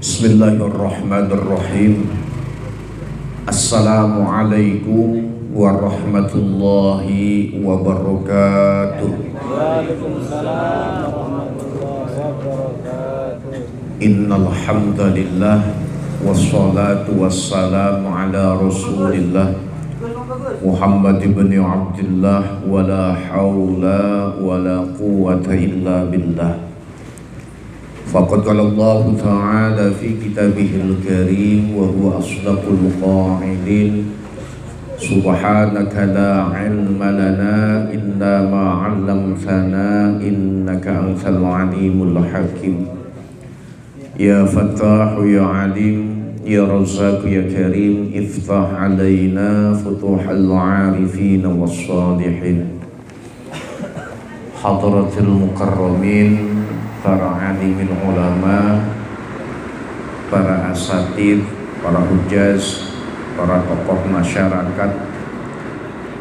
Bismillahirrahmanirrahim. Assalamualaikum warahmatullahi wabarakatuh. Waalaikumsalam warahmatullahi wabarakatuh. Innal hamdalillah wassalatu wassalamu ala Rasulillah Muhammad ibn Abdullah wala haula wala quwwata illa billah. Faqad qala Allah Ta'ala fi kitabihil karim wa huwa asdaqul qa'ilin. Subhanaka la ilma lana illa ma 'allamtana innaka antal alimul hakim. Ya Fattah ya Alim ya Razzaq ya Karim, iftah alaina futuhal 'arifin was-salihin. Hadratil mukarramin, para alimin ulama, para asatid, para hujjaz, para tokoh masyarakat,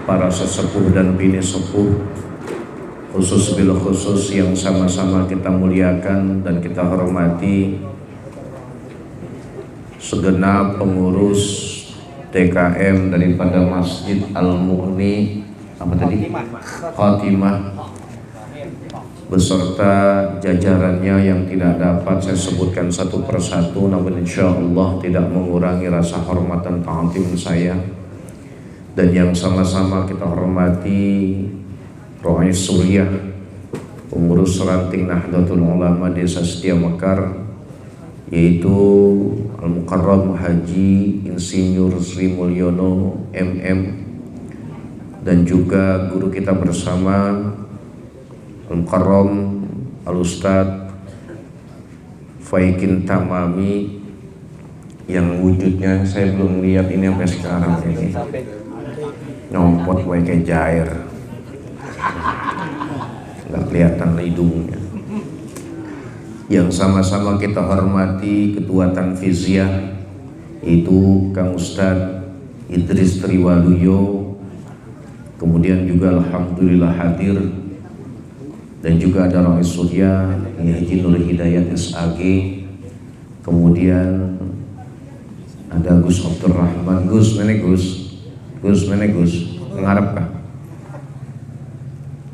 para sesepuh dan bini sepuh, khusus bil khusus yang sama-sama kita muliakan dan kita hormati, segenap pengurus TKM daripada Masjid Al-Mughni Khatimah beserta jajarannya yang tidak dapat saya sebutkan satu persatu, namun insya Allah tidak mengurangi rasa hormat dan ta'zim saya. Dan yang sama-sama kita hormati Rois Suriah, pengurus ranting Nahdlatul Ulama Desa Setia Mekar, yaitu Al-Mukarram Haji Insinyur Sri Mulyono MM, dan juga guru kita bersama Al-Mukarram Al-Ustadz Faikin Tamami, yang wujudnya saya belum lihat ini sampai sekarang ini, nyompot kayak jair, nggak kelihatan hidungnya. Yang sama-sama kita hormati Ketua Tanfiziyah, itu Kang Ustadz Idris Triwaluyo, kemudian juga alhamdulillah hadir, dan juga ada Rois Surya Haji Nur Hidayat SAG, kemudian ada Gus Abdurrahman. Gus mana Gus ngarep kah?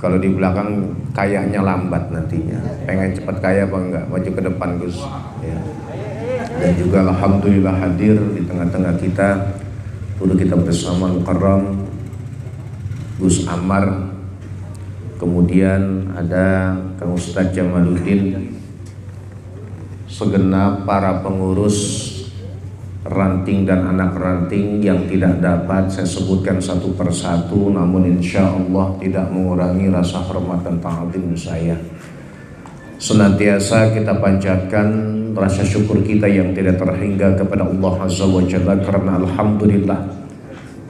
Kalau di belakang kayaknya lambat nantinya, pengen cepat kaya apa enggak, maju ke depan Gus ya. Dan juga alhamdulillah hadir di tengah-tengah kita guru kita bersama Mukarram Gus Ammar, kemudian ada Kang Ustadz Jamaluddin, segenap para pengurus ranting dan anak ranting yang tidak dapat saya sebutkan satu persatu, namun insya Allah tidak mengurangi rasa hormat dan ta'zim saya. Senantiasa kita panjatkan rasa syukur kita yang tidak terhingga kepada Allah Azza wa Jalla, karena alhamdulillah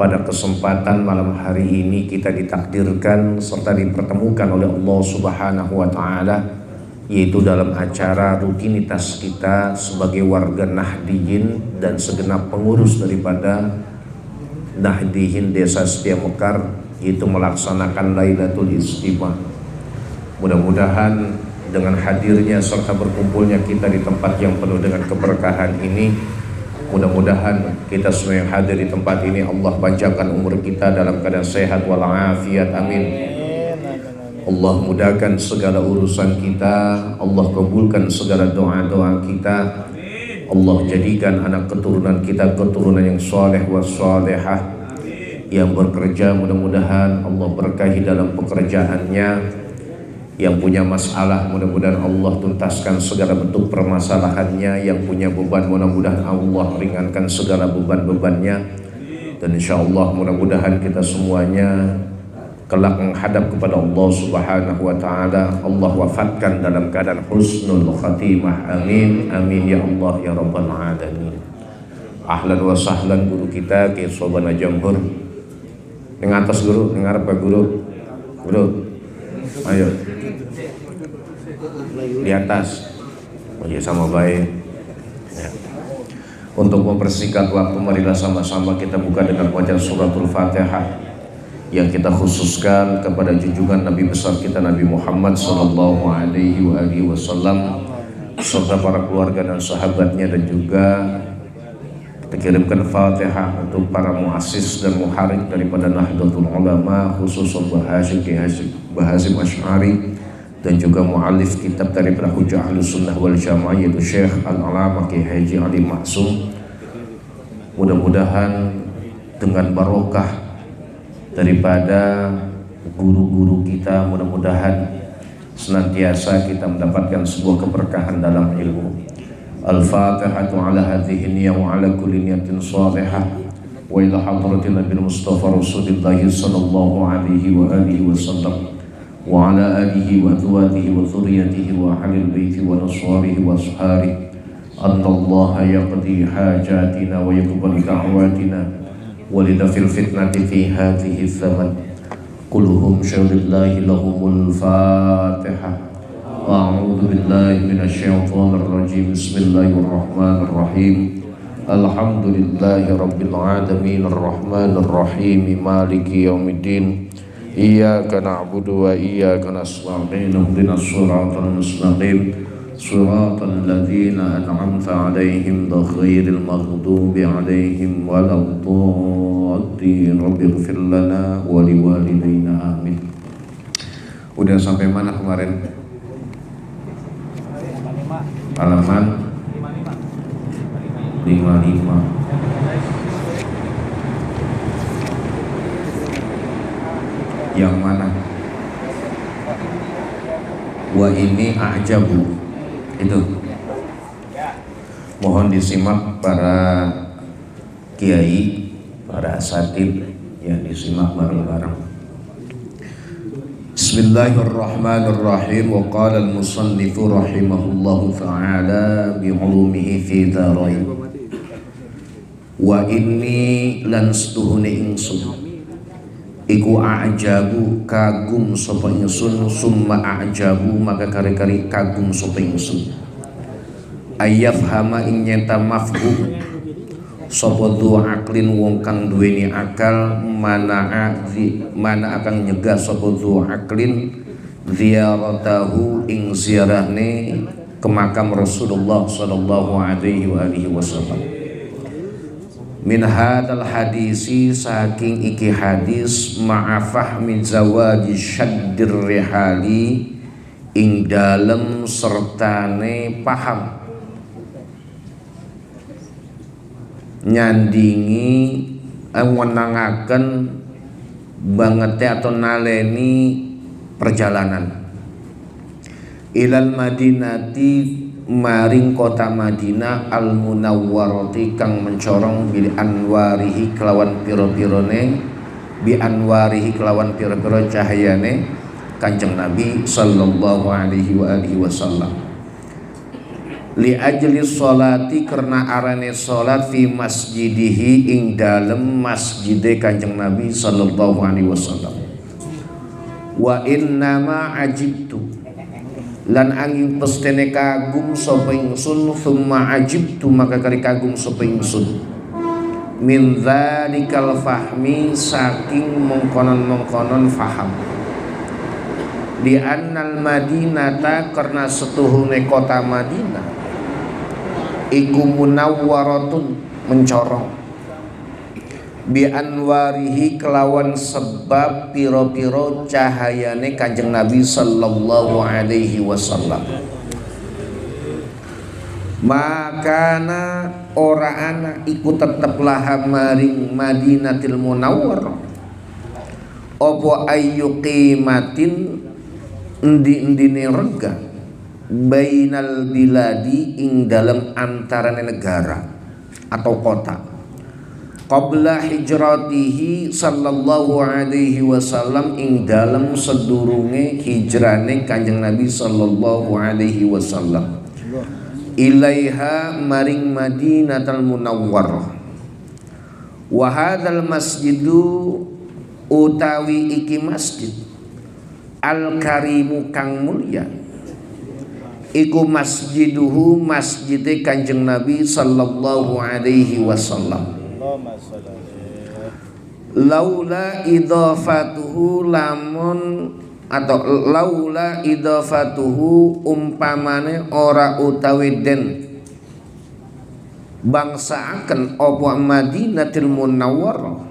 pada kesempatan malam hari ini kita ditakdirkan serta dipertemukan oleh Allah Subhanahu wa Ta'ala, yaitu dalam acara rutinitas kita sebagai warga Nahdiyin dan segenap pengurus daripada Nahdiyin Desa Setia Mekar, yaitu melaksanakan Lailatul Istimah. Mudah-mudahan dengan hadirnya serta berkumpulnya kita di tempat yang penuh dengan keberkahan ini, mudah-mudahan kita semua yang hadir di tempat ini Allah panjangkan umur kita dalam keadaan sehat walafiat, amin. Allah mudahkan segala urusan kita, Allah kabulkan segala doa-doa kita, Allah jadikan anak keturunan kita keturunan yang soleh wa solehah, yang bekerja mudah-mudahan Allah berkahi dalam pekerjaannya, yang punya masalah mudah-mudahan Allah tuntaskan segala bentuk permasalahannya, yang punya beban mudah-mudahan Allah ringankan segala beban-bebannya, dan insya Allah mudah-mudahan kita semuanya kelak menghadap kepada Allah Subhanahu wa Ta'ala, Allah wafatkan dalam keadaan husnul khatimah, amin amin ya Allah ya rabbal alamin. Ahlan wa sahlan guru kita Ki Sobana Jamhur, yang atas guru, yang ngarep guru, ayo di atas, sama baik ya. Untuk mempersingkat waktu, marilah sama-sama kita buka dengan bacaan suratul Fatihah yang kita khususkan kepada junjungan Nabi besar kita Nabi Muhammad sallallahu alaihi wasallam, serta para keluarga dan sahabatnya, dan juga kita kirimkan Fatihah untuk para muassis dan muharrik daripada Nahdlatul Ulama, khusus Bahazim Asy'ari, dan juga mu'alif kitab daripada Hujjah Ahlus Sunnah wal Jamaah yaitu Syekh Al-Alamah Kiai Haji Ali Maksum. Mudah-mudahan dengan barokah daripada guru-guru kita, mudah-mudahan senantiasa kita mendapatkan sebuah keberkahan dalam ilmu. Al-Fatihatu ala hadhihi niyyah wa ala kulli niyatin salihah wa ila hadratin Nabi Mustafa Rasulullah sallallahu alaihi wa alihi wasallam wa ala alihi wa azwajihi wa dzurriyyatihi wa ahlil baiti wa naswarihi wa ashabihi anna Allah yaqdi hajatina wa yaqbal da'watina wa lidafil fitnati fi hadhihi zaman kulluhum syaudillahi lahumul fatihah. A'udzu billahi minasyaitonir rajim. Bismillahirrahmanirrahim. Alhamdulillahi rabbil alamin arrahmanir rahim maliki yaumiddin. Iyyaka na'budu wa iyyaka nasta'in. Ihdinas siratal mustaqim. Siratal ladzina an'amta 'alaihim ghairil maghdubi 'alaihim waladdallin. Rabbighfir lana wa liwalidayna amin. Udah sampai mana kemarin? Halaman 55. Yang mana? Wa ini a'jabu. Itu mohon disimak para kiai, para asatid, yang disimak bareng-bareng. Bismillahirrahmanirrahim. Wa qala al-musannifu rahimahullahu ta'ala bi'ulumihi fi dharain. Wa inni lan stuhuni ingsun iku a'jabu kagum sapa ingsun, summa a'jabu maka kari-kari kagum sapa ingsun, ayyafhama ing nyata mafhum sapa dhu aqlin wong kang duweni akal, mana akan nyegah sapa dhu aqlin ziyaratahu ing ziarahne ke makam Rasulullah sallallahu alaihi wasallam. Min hadal hadisi saking iki hadis ma'afah min zawaji syaddir rihali ing dalem sertane paham nyandingi wenangaken banget atau naleni perjalanan ilal madinati maring kota Madinah al munawwarati kang mencorong bil anwarihi kelawan piro-pirone, bi anwarihi kelawan piro-piro cahayane Kanjeng Nabi sallallahu alaihi wasallam. Li ajli sholati karena arane salat fi masjidihi ing dalem masjide Kanjeng Nabi sallallahu alaihi wasallam. Wa innama ajibtu lan angin pestene kagum sapa ingsun, thumma ajibtu maka kari kagum sapa ingsun, min dzalikal fahmi saking mengkonon-mengkonon faham, di annal madinata karena setuhune kota Madinah iku munawwaratun mencorong, bi anwarihi kelawan sebab piro-piro cahayane Kanjeng Nabi sallallahu alaihi wasallam. Makana ora ana iku tetep laha maring Madinatil Munawwarah apa ayyuqimatin endi-endine rega bainal biladi ing dalam antarane negara atau kota qabla hijratihi sallallahu alaihi wasallam ing dalam sedurunge hijrane Kanjeng Nabi sallallahu alaihi wasallam ilaiha maring Madinatul Munawwarah. Wa hadzal masjidu utawi iki masjid al karimu kang mulya iku masjiduhu masjide Kanjeng Nabi sallallahu alaihi wasallam. Laula idhafatuhu lamun atau laula idafatuhu umpamane ora utawi den bangsaaken apa Madinatul Munawwarah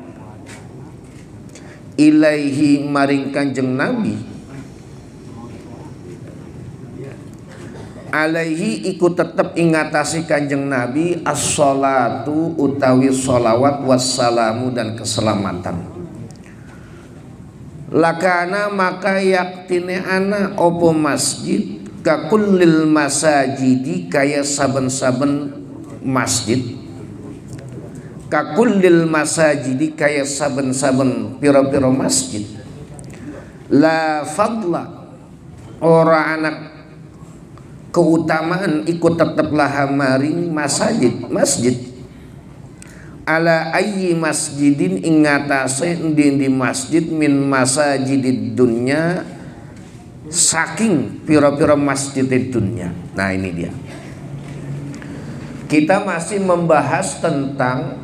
ilaihi maring Kanjeng Nabi, alaihi iku tetep ingatasi Kanjeng Nabi as-sholatu utawi sholawat wassalamu dan keselamatan. Lakana maka yaktine ana opo masjid kakullil masajidi kaya saben-saben masjid, kakullil masajidi kaya saben-saben pira-pira masjid, la fadla ora anak keutamaan ikut tetep laha maring masjid ala ayyi masjidin ingatase endi masjid min masajidid dunya saking pira-pira masjidid dunya. Nah ini dia, kita masih membahas tentang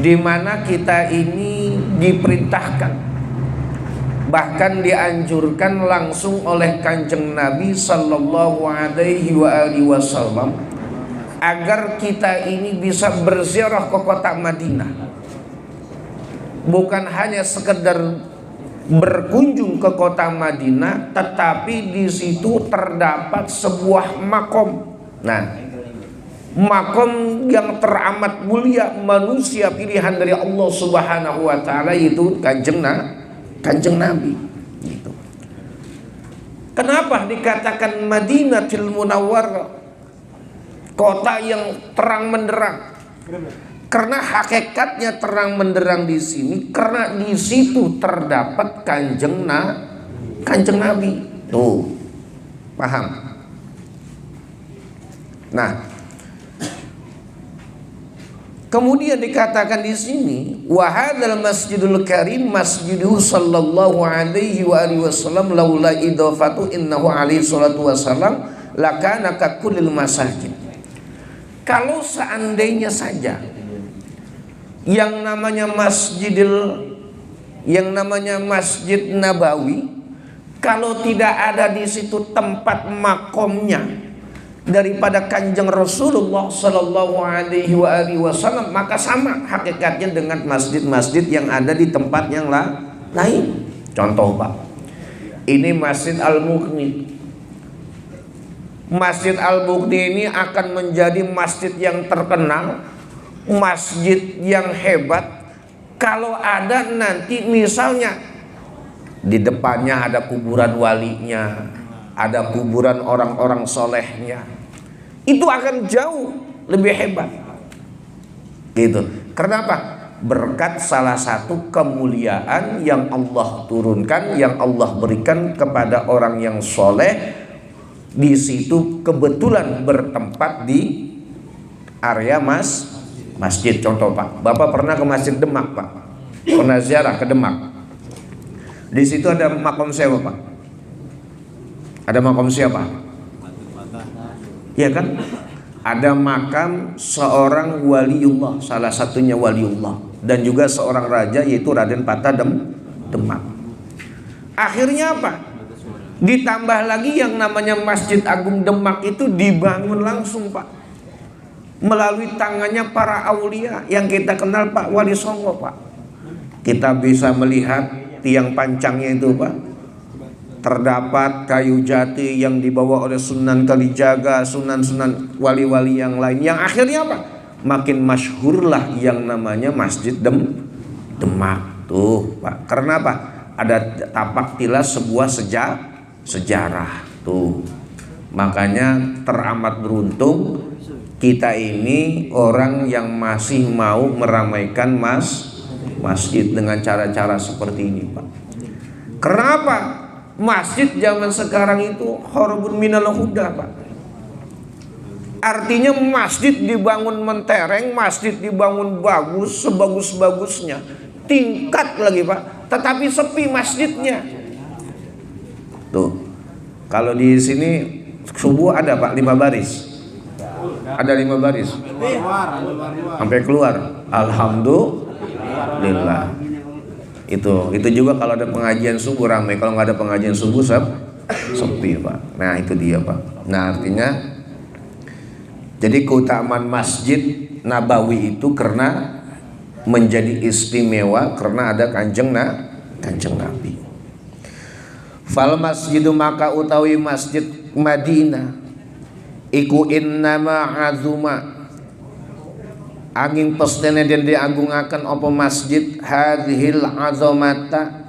di mana kita ini diperintahkan, bahkan dianjurkan langsung oleh Kanjeng Nabi sallallahu alaihi wasallam agar kita ini bisa berziarah ke kota Madinah, bukan hanya sekedar berkunjung ke kota Madinah, tetapi di situ terdapat sebuah makom. Nah, makom yang teramat mulia, manusia pilihan dari Allah Subhanahu wa taala, itu Kanjeng Nabi gitu. Kenapa dikatakan Madinatul Munawwarah, kota yang terang menderang? Karena hakikatnya terang menderang di sini karena di situ terdapat Kanjeng Nabi. Tuh, paham? Nah, kemudian dikatakan di sini wa hadzal masjidul karim masjidu sallallahu alaihi wasallam laula idafatu innahu alaihi salatu wasallam lakana ka kullil masajid. Kalau seandainya saja yang namanya Masjid Nabawi, kalau tidak ada di situ tempat makomnya daripada Kanjeng Rasulullah sallallahu alaihi wasallam, maka sama hakikatnya dengan masjid-masjid yang ada di tempat yang lain. Contoh Pak, ini Masjid Al-Mughni. Masjid Al-Mughni ini akan menjadi masjid yang terkenal, masjid yang hebat kalau ada nanti misalnya di depannya ada kuburan walinya, ada kuburan orang-orang solehnya, itu akan jauh lebih hebat gitu. Kenapa? Berkat salah satu kemuliaan yang Allah turunkan, yang Allah berikan kepada orang yang soleh. Di situ kebetulan bertempat di area masjid. Contoh Pak, Bapak pernah ke Masjid Demak Pak, pernah ziarah ke Demak. Di situ ada makom siapa Pak? Ada makom siapa? Ya kan? Ada makam seorang waliullah, salah satunya waliullah, dan juga seorang raja yaitu Raden Patah Demak. Akhirnya apa? Ditambah lagi yang namanya Masjid Agung Demak itu dibangun langsung Pak, melalui tangannya para aulia yang kita kenal Pak Wali Songo Pak. Kita bisa melihat tiang pancangnya itu Pak, terdapat kayu jati yang dibawa oleh Sunan Kalijaga, sunan-sunan wali-wali yang lain, yang akhirnya apa? Makin masyhurlah yang namanya Masjid Demak tuh Pak. Karena apa? Ada tapak tilas sebuah sejarah tuh. Makanya teramat beruntung kita ini orang yang masih mau meramaikan masjid dengan cara-cara seperti ini Pak. Kenapa? Masjid zaman sekarang itu horobun minal huda Pak. Artinya masjid dibangun mentereng, masjid dibangun bagus, sebagus-bagusnya, tingkat lagi Pak, tetapi sepi masjidnya. Tuh, kalau di sini subuh ada Pak 5 baris, ada 5 baris, sampai keluar. Alhamdulillah. Itu juga kalau ada pengajian subuh ramai, kalau nggak ada pengajian subuh sepi Pak. Nah itu dia Pak. Nah artinya jadi keutamaan Masjid Nabawi itu karena menjadi istimewa karena ada kanjeng Nabi. Fal masjidu maka utawi masjid Madinah iku innama azuma angin pestene den diagungaken apa masjid hadhil azamata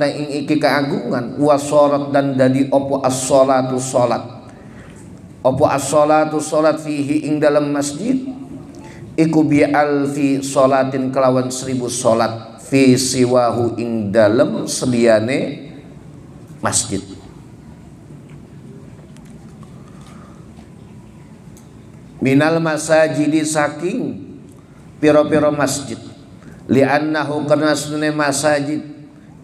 ing iki keagungan wasorat dan dadi apa as-sholatu salat fihi ing dalam masjid iku bi alfi sholatin kelawan 1000 salat fi siwahu ing dalam seliyane masjid. Minal masajidi saking piro-piro masjid li'annahu karena sunne masajid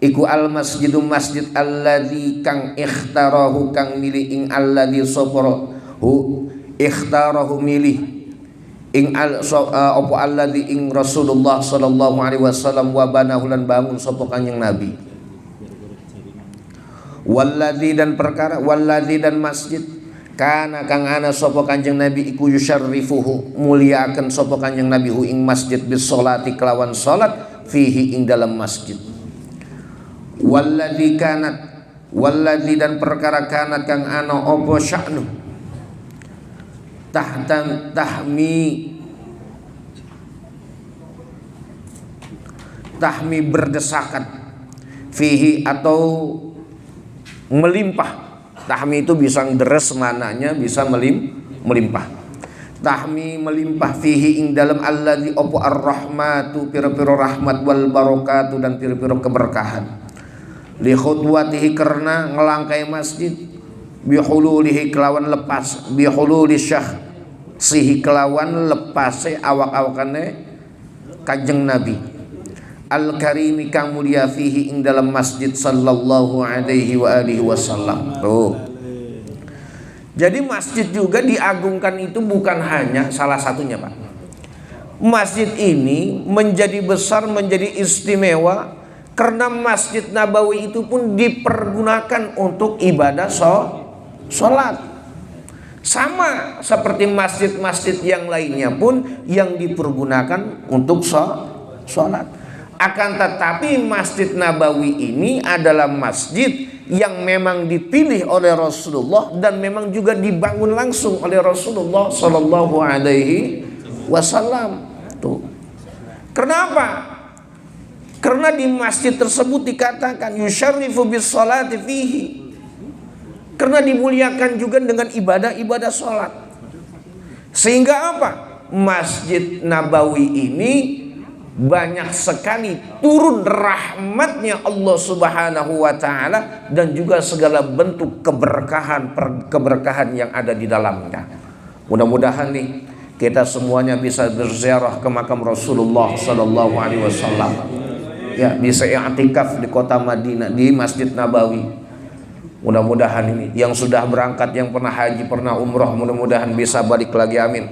iku al masjidu masjid alladzi kang ikhtarahu kang milih ing alladzi soporohu ikhtarahu milih ing apa alladzi ing Rasulullah sallallahu alaihi wasallam wa banahu lan bangun sapa kanjeng Nabi walladzi dan masjid kana kang ana sapa kanjeng Nabi iku yusyarrifuhu muliakan sapa kanjeng Nabi hu ing masjid bis sholati kelawan salat fihi ing dalam masjid walladzi dan perkara kanat kang ana apa sya'nu tahmi berdesakan fihi atau melimpah. Tahmi itu bisa deres mananya bisa melimpah. Tahmi melimpah fihi ing dalam alladzi opo ar-rahmatu pira-pira rahmat wal barakatu dan pira-pira keberkahan. Li khutwatihi karena ngelangkai masjid bihululihi kelawan lepas bihululi syahsihi kelawan lepase awak-awakane kanjeng Nabi al-karimi kang mulia fihi ing dalam masjid sallallahu alaihi wa alihi wasallam. Tuh. Jadi masjid juga diagungkan itu bukan hanya salah satunya Pak. Masjid ini menjadi besar, menjadi istimewa karena Masjid Nabawi itu pun dipergunakan untuk ibadah sholat. Sama seperti masjid-masjid yang lainnya pun yang dipergunakan untuk sholat. Akan tetapi Masjid Nabawi ini adalah masjid yang memang dipilih oleh Rasulullah dan memang juga dibangun langsung oleh Rasulullah Sallallahu Alaihi Wasallam. Tuh. Kenapa? Karena di masjid tersebut dikatakan yusyarrifu bis sholati fihi. Karena dimuliakan juga dengan ibadah-ibadah sholat. Sehingga apa? Masjid Nabawi ini banyak sekali turun rahmatnya Allah Subhanahu wa ta'ala dan juga segala bentuk keberkahan yang ada di dalamnya. Mudah-mudahan nih kita semuanya bisa berziarah ke makam Rasulullah sallallahu alaihi wasallam. Ya, bisa i'tikaf di kota Madinah di Masjid Nabawi. Mudah-mudahan ini yang sudah berangkat, yang pernah haji, pernah umroh, mudah-mudahan bisa balik lagi, amin.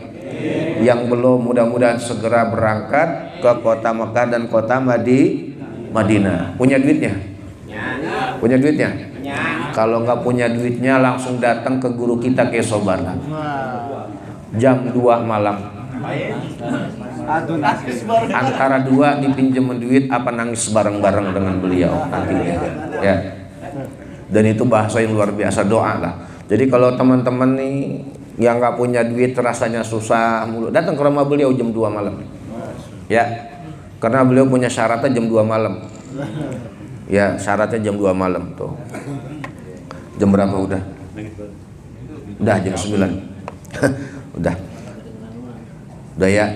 Yang belum mudah-mudahan segera berangkat ke kota Mekah dan kota Madinah. Punya duitnya? Punya duitnya? Kalau nggak punya duitnya langsung datang ke guru kita ke Sobana. Jam 2 malam. Antara 2 dipinjemin duit apa nangis bareng-bareng dengan beliau nantinya. Ya. Dan itu bahasa yang luar biasa, doa lah. Jadi kalau teman-teman nih yang nggak punya duit rasanya susah mulu, datang ke rumah beliau jam 2 malam. Ya, karena beliau punya syaratnya jam 2 malam. Ya, syaratnya jam 2 malam tuh. Jam berapa udah? Udah jam 9. Udah ya,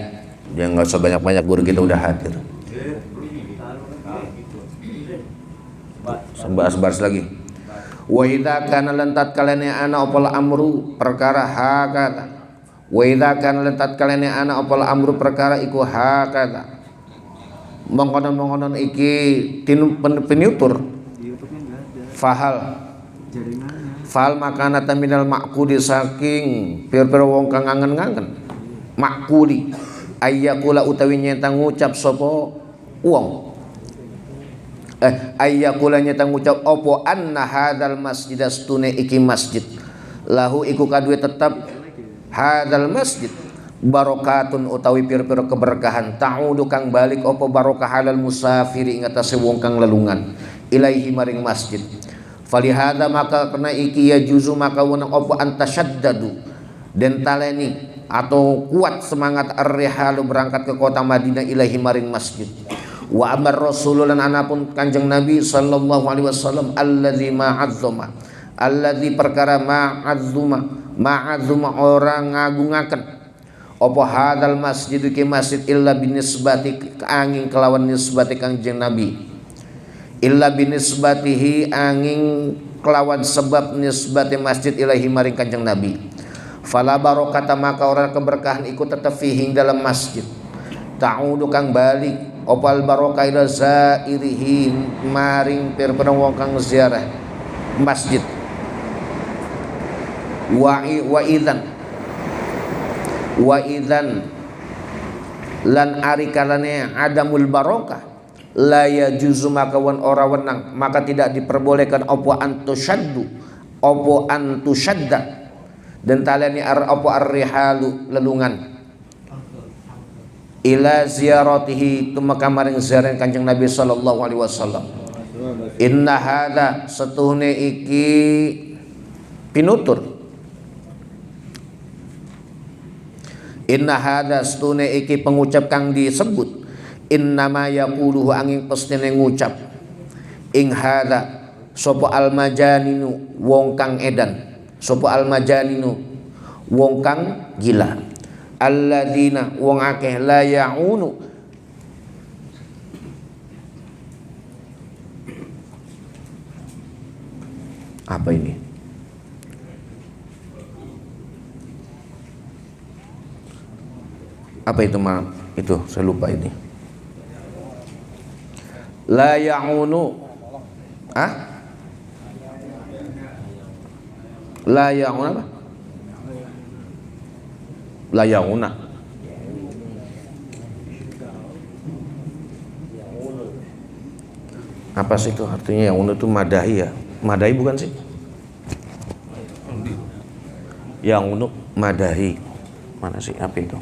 jangan nggak usah banyak-banyak, guru kita udah hadir. Bahas lagi. Wa idza kana lantat kalene ana opal amru perkara hakata. Wa idza kana lantat kalene ana opal amru perkara iku hakata. Mongkon-mongkon iki peniutur. Fal makanata minal maqudi saking pir-pir wong kang ngangen-ngangen. Maquli ayyakula utawi nyata ngucap sapa wong ayyakulanya tang ngucap opo anna hadzal masjid astune iki masjid lahu iku kadue tetep hadzal masjid barokatun utawi pir-pir keberkahan ta'udu kang balik opo barokah halal musafiri ing atase wong kang lelungan ilaihi maring masjid falihada maka kena iki ya juzu maka wenang opo antasyaddadu den taleni atau kuat semangat ar-rihalu berangkat ke kota Madinah ilaihi maring masjid wa amar rasulullah anapun kanjeng Nabi sallallahu alaihi wasallam alladzi ma'azzuma alladzi perkara ma'azzuma orang ngagungaken apa hadal masjid ki masjid illa binisbati angin kelawan nisbati kanjeng Nabi illa binisbatihi angin kelawan sebab nisbati masjid ilahi maring kanjeng Nabi fala barokata maka orang keberkahan ikut tetap fihi dalam masjid ta'udu kang balik opal barokah ila zairihi maring pir-pir wong kang ziarah masjid wa idzan lan ari kalane adamul barokah la yajuzu maka wan ora wenang maka tidak diperbolehkan opo antusyaddu opo antusyadda dan talani opo ar-rihalu lelungan ila ziyaratihi tumaka maring ziarah kanjeng Nabi sallallahu alaihi wasallam inna hadza setuhne iki pinutur inna hadza setuhne iki pengucap kang disebut innama yaquluhu angin pestine ngucap ing hadza sapa al-majaninu wong kang edan sapa al-majaninu wong kang gila alladzina wong akeh la ya'unu apa ini apa itu itu saya lupa ini la ya'unu la ya'unu apa la yauna apa sih itu artinya yauna itu madahi ya madahi bukan sih yaunu madahi mana sih apa itu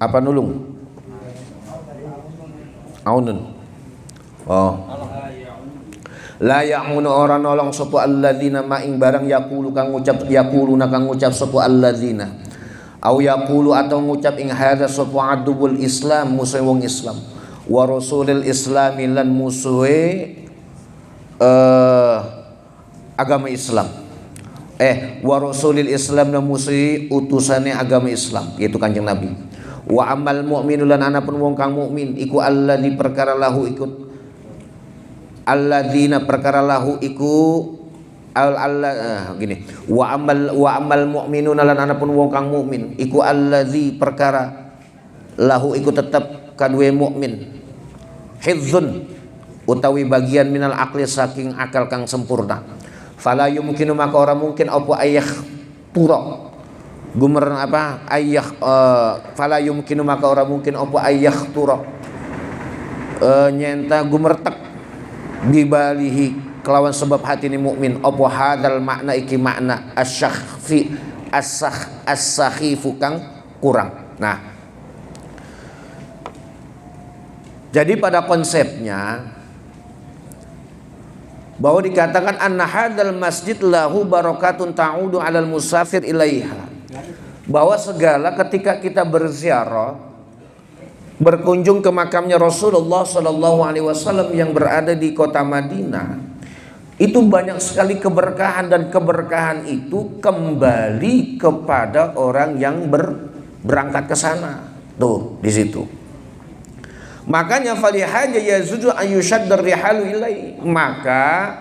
apa nulung aunun oh la ya'munu orang nolong sapa alladzina ma ing barang yaqulu kang ngucap yaquluna kang ngucap sapa alladzina au yaqulu atau ngucap ing hadza sapa adubul islam musuh wong Islam wa rasulil islami lan musuhe agama Islam wa rasulil islam lan musuhi utusane agama Islam yaitu kanjeng Nabi wa amal mu'minu lan anapun wong kang mukmin iku alladzi perkara lahu ikut alladzina perkara lahu iku gini wa amal mu'minuna lan anapun wong kang mukmin iku alladzi perkara lahu iku tetep kadue mukmin hidzun utawi bagian minal akli saking akal kang sempurna fala yumkinu maka ora mungkin apa ayah pura gumer apa ayah fala yumkinu maka ora mungkin apa ayah tura nyenta gumertek dibalihi kelawan sebab hati ni mukmin apa hadal makna iki makna asyakhi as-sakhifu kang kurang. Nah jadi pada konsepnya bahwa dikatakan anna hadal masjid lahu barakatun ta'udu alal musafir ilaiha, bahwa segala ketika kita berziarah berkunjung ke makamnya Rasulullah Sallallahu Alaihi Wasallam yang berada di kota Madinah, itu banyak sekali keberkahan dan keberkahan itu kembali kepada orang yang berangkat ke sana. Tuh di situ. Makanya falihaja yazuju ayyushaddar rihalu ilai, maka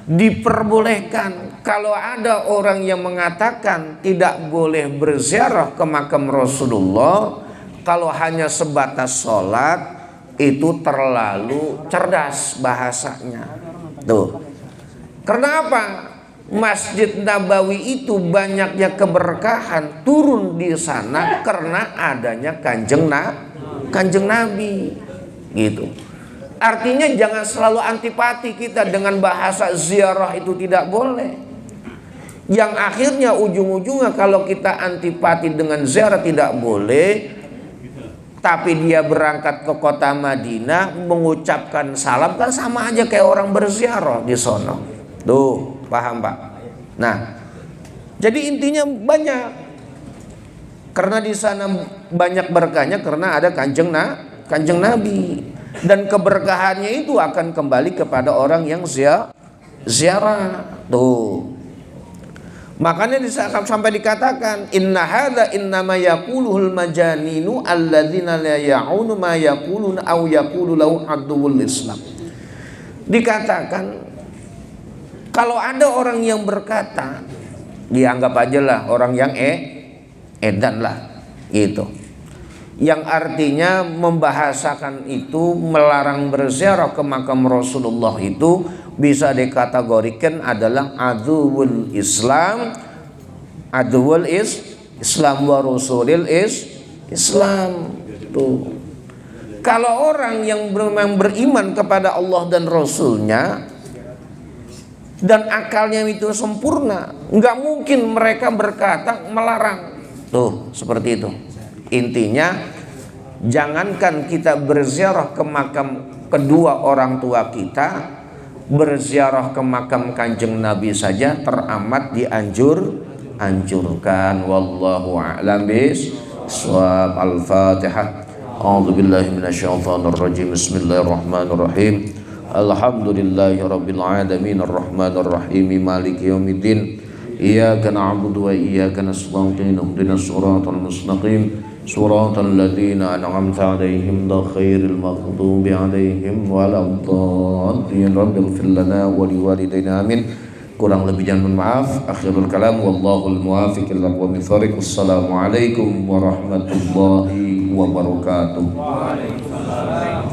diperbolehkan kalau ada orang yang mengatakan tidak boleh berziarah ke makam Rasulullah kalau hanya sebatas sholat, itu terlalu cerdas bahasanya. Tuh. Karena apa? Masjid Nabawi itu banyaknya keberkahan turun di sana karena adanya Kanjeng Nabi. Gitu. Artinya jangan selalu antipati kita dengan bahasa ziarah, itu tidak boleh. Yang akhirnya ujung-ujungnya kalau kita antipati dengan ziarah tidak boleh, tapi dia berangkat ke kota Madinah mengucapkan salam, kan sama aja kayak orang berziarah di sono. Tuh, paham Pak? Nah, jadi intinya banyak. Karena di sana banyak berkahnya karena ada Kanjeng Nabi. Dan keberkahannya itu akan kembali kepada orang yang ziarah. Tuh. Makanya sampai dikatakan inna hadza innama yaquluhul majaninu alladzina la ya'unu ma yaquluna aw yaqulu lahu aduwwul Islam. Dikatakan kalau ada orang yang berkata, dianggap aja lah orang yang edan lah gitu. Yang artinya membahasakan itu, melarang berziarah ke makam Rasulullah itu bisa dikategorikan adalah aduwwul Islam, aduwwul Islam wa rasulil Islam. Tuh. Kalau orang yang memang beriman kepada Allah dan Rasulnya dan akalnya itu sempurna, nggak mungkin mereka berkata melarang. Tuh, seperti itu. Intinya jangankan kita berziarah ke makam kedua orang tua kita, berziarah ke makam Kanjeng Nabi saja teramat dianjurkan. Wallahu a'lam bishawab. Al-Fatihah. A'udzubillahi minasyaitonirrajim. Bismillahirrahmanirrahim. Alhamdulillahi rabbil alamin arrahmanir rahim maliki yaumiddin. Iyyaka na'budu wa iyyaka nasta'in. Ihdinas siratal mustaqim. Siratal ladzina an'amta 'alaihim ghairil maghdubi 'alaihim waladdallin. Rabbil ighfir lana wa liwalidayna amin. Kurang lebihnya mohon maaf. Akhirul kalam wallahul muwaffiq ila aqwamit thoriq. Wassalamualaikum warahmatullahi wabarakatuh. Waalaikumsalam.